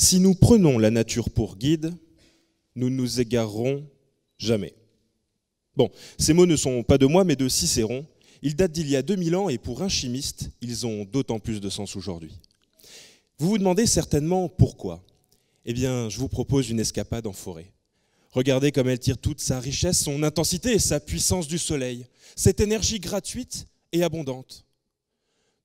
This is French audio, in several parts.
Si nous prenons la nature pour guide, nous ne nous égarerons jamais. Bon, ces mots ne sont pas de moi, mais de Cicéron. Ils datent d'il y a 2000 ans et pour un chimiste, ils ont d'autant plus de sens aujourd'hui. Vous vous demandez certainement pourquoi. Eh bien, je vous propose une escapade en forêt. Regardez comme elle tire toute sa richesse, son intensité et sa puissance du soleil, cette énergie gratuite et abondante.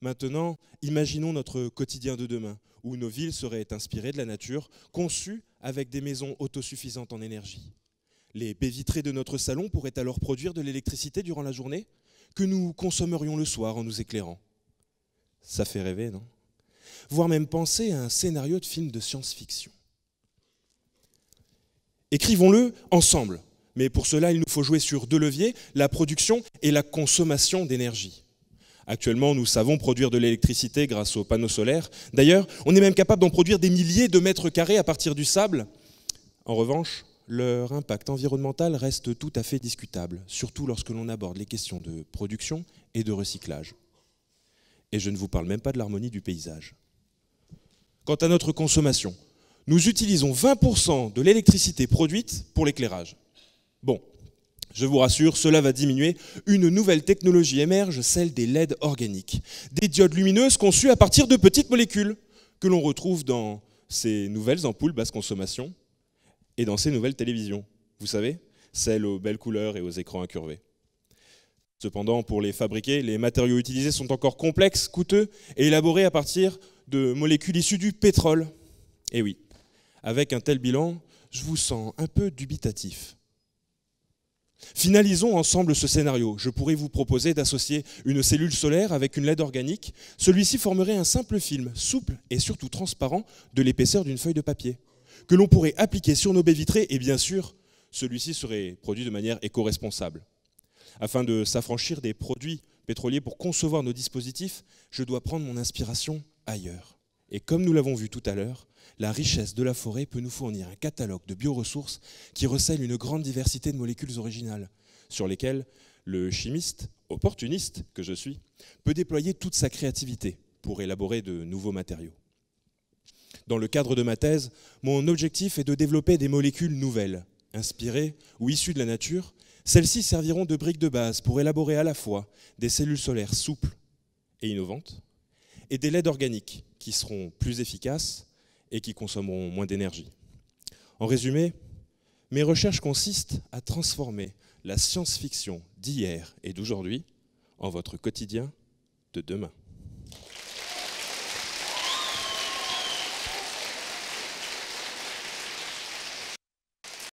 Maintenant, imaginons notre quotidien de demain, où nos villes seraient inspirées de la nature, conçues avec des maisons autosuffisantes en énergie. Les baies vitrées de notre salon pourraient alors produire de l'électricité durant la journée, que nous consommerions le soir en nous éclairant. Ça fait rêver, non ? Voire même penser à un scénario de film de science-fiction. Écrivons-le ensemble, mais pour cela, il nous faut jouer sur deux leviers, la production et la consommation d'énergie. Actuellement, nous savons produire de l'électricité grâce aux panneaux solaires. D'ailleurs, on est même capable d'en produire des milliers de mètres carrés à partir du sable. En revanche, leur impact environnemental reste tout à fait discutable, surtout lorsque l'on aborde les questions de production et de recyclage. Et je ne vous parle même pas de l'harmonie du paysage. Quant à notre consommation, nous utilisons 20% de l'électricité produite pour l'éclairage. Bon, je vous rassure, cela va diminuer. Une nouvelle technologie émerge, celle des LED organiques. Des diodes lumineuses conçues à partir de petites molécules que l'on retrouve dans ces nouvelles ampoules basse consommation et dans ces nouvelles télévisions. Vous savez, celles aux belles couleurs et aux écrans incurvés. Cependant, pour les fabriquer, les matériaux utilisés sont encore complexes, coûteux et élaborés à partir de molécules issues du pétrole. Et oui, avec un tel bilan, je vous sens un peu dubitatif. Finalisons ensemble ce scénario. Je pourrais vous proposer d'associer une cellule solaire avec une LED organique. Celui-ci formerait un simple film, souple et surtout transparent, de l'épaisseur d'une feuille de papier, que l'on pourrait appliquer sur nos baies vitrées et bien sûr, celui-ci serait produit de manière éco-responsable. Afin de s'affranchir des produits pétroliers pour concevoir nos dispositifs, je dois prendre mon inspiration ailleurs. Et comme nous l'avons vu tout à l'heure, la richesse de la forêt peut nous fournir un catalogue de bioressources qui recèle une grande diversité de molécules originales, sur lesquelles le chimiste, opportuniste que je suis, peut déployer toute sa créativité pour élaborer de nouveaux matériaux. Dans le cadre de ma thèse, mon objectif est de développer des molécules nouvelles, inspirées ou issues de la nature. Celles-ci serviront de briques de base pour élaborer à la fois des cellules solaires souples et innovantes et des LED organiques qui seront plus efficaces et qui consommeront moins d'énergie. En résumé, mes recherches consistent à transformer la science-fiction d'hier et d'aujourd'hui en votre quotidien de demain.